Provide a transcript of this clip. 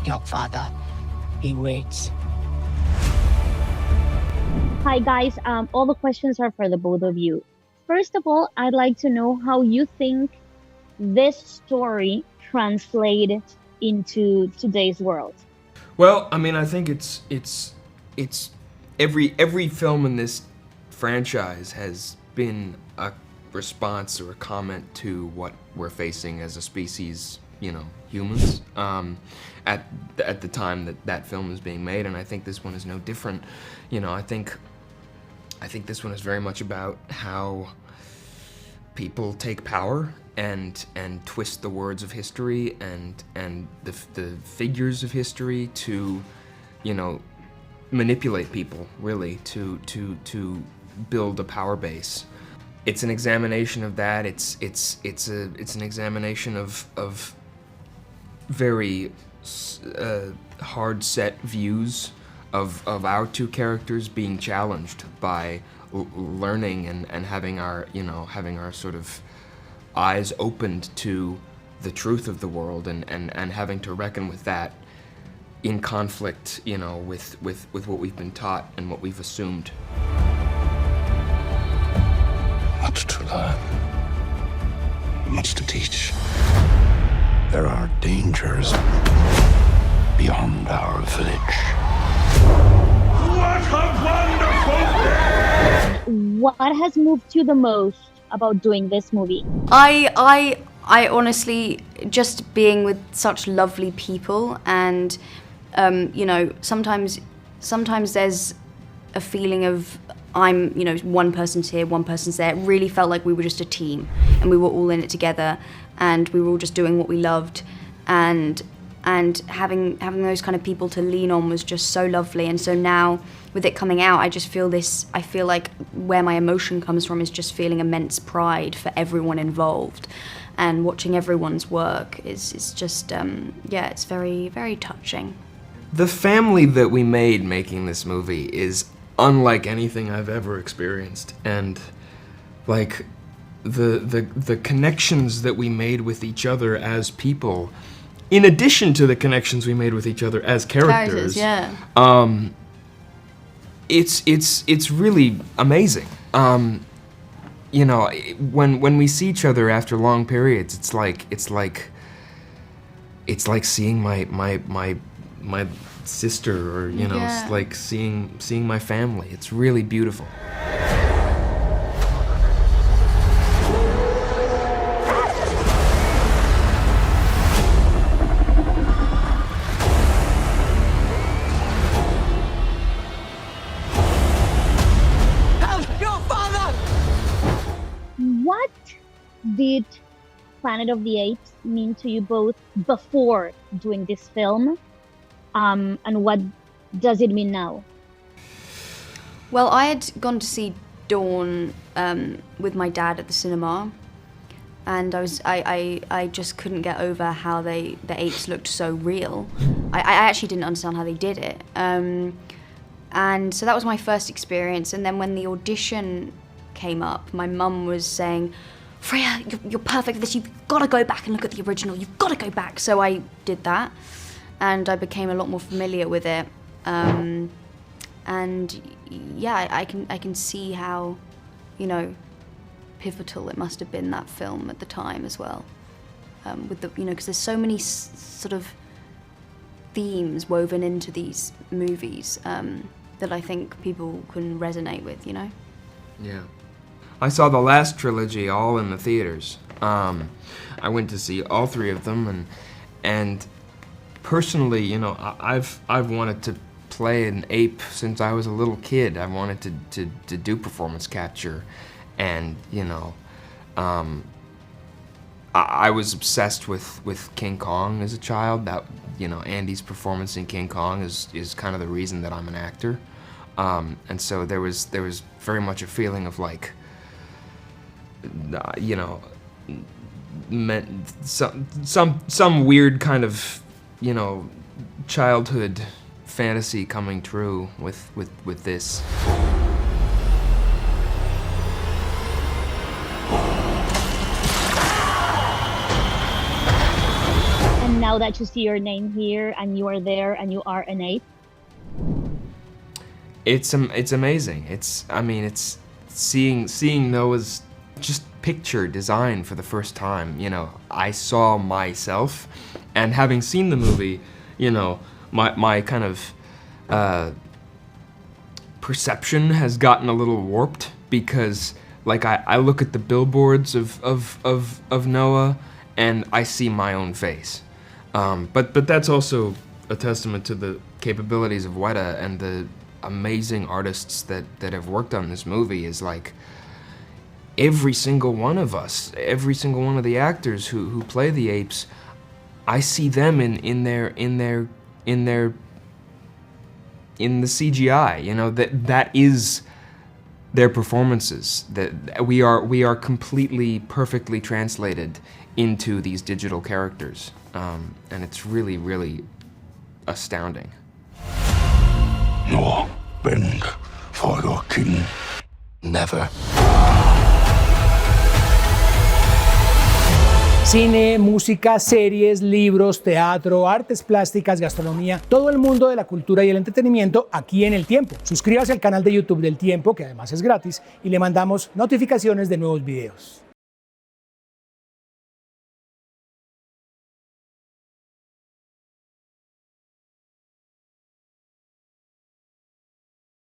Your father, he waits. Hi guys, all the questions are for the both of you. First of all, I'd like to know how you think this story translates into today's world. Well, I mean, I think it's every film in this franchise has been a response or a comment to what we're facing as a species, you know, humans, at the time that that film is being made, and I think this one is no different. You know, I think this one is very much about how people take power and twist the words of history and the figures of history to, you know, manipulate people, really, to build a power base. It's an examination of that. It's an examination of very hard set views of our two characters being challenged by learning and having our, you know, having our sort of eyes opened to the truth of the world and having to reckon with that in conflict, you know, with what we've been taught and what we've assumed. Much to learn, much to teach. There are dangers beyond our village. What a wonderful day! What has moved you the most about doing this movie? I honestly, just being with such lovely people, and you know, sometimes there's a feeling of I'm, you know, one person's here, one person's there. It really felt like we were just a team, and we were all in it together, and we were all just doing what we loved, and having those kind of people to lean on was just so lovely. And so now, with it coming out, I just feel this, I feel like where my emotion comes from is just feeling immense pride for everyone involved, and watching everyone's work is just, yeah, it's very, very touching. The family that we made making this movie is unlike anything I've ever experienced, and like the connections that we made with each other as people, in addition to the connections we made with each other as characters, yeah. It's really amazing. You know, when we see each other after long periods, it's like seeing my sister, or, you know, Yeah. it's like seeing my family. It's really beautiful. What did Planet of the Apes mean to you both before doing this film? And what does it mean now? Well, I had gone to see Dawn with my dad at the cinema, and I just couldn't get over how the apes looked so real. I actually didn't understand how they did it. And so that was my first experience. And then when the audition came up, my mum was saying, Freya, you're perfect for this. You've got to go back and look at the original. You've got to go back. So I did that, and I became a lot more familiar with it. And yeah, I can see how, you know, pivotal it must have been, that film at the time as well. With the, you know, because there's so many sort of themes woven into these movies that I think people can resonate with, you know? Yeah. I saw the last trilogy all in the theaters. I went to see all three of them, and personally, you know, I've wanted to play an ape since I was a little kid. I wanted to do performance capture, and, you know, I was obsessed with King Kong as a child. That, you know, Andy's performance in King Kong is kind of the reason that I'm an actor. And so there was very much a feeling of like, you know, some weird kind of, you know, childhood fantasy coming true with this. And now that you see your name here and you are there and you are an ape? It's amazing. It's seeing Noah's just picture design for the first time. You know, I saw myself, and having seen the movie, you know, my kind of perception has gotten a little warped, because like I look at the billboards of Noah and I see my own face. But that's also a testament to the capabilities of Weta and the amazing artists that have worked on this movie. Is like every single one of us, every single one of the actors who play the apes, I see them in the CGI. You know, that is their performances. That we are completely perfectly translated into these digital characters, and it's really astounding. Nor bend for your king. Never. Cine, música, series, libros, teatro, artes plásticas, gastronomía, todo el mundo de la cultura y el entretenimiento aquí en El Tiempo. Suscríbase al canal de YouTube del Tiempo, que además es gratis, y le mandamos notificaciones de nuevos videos.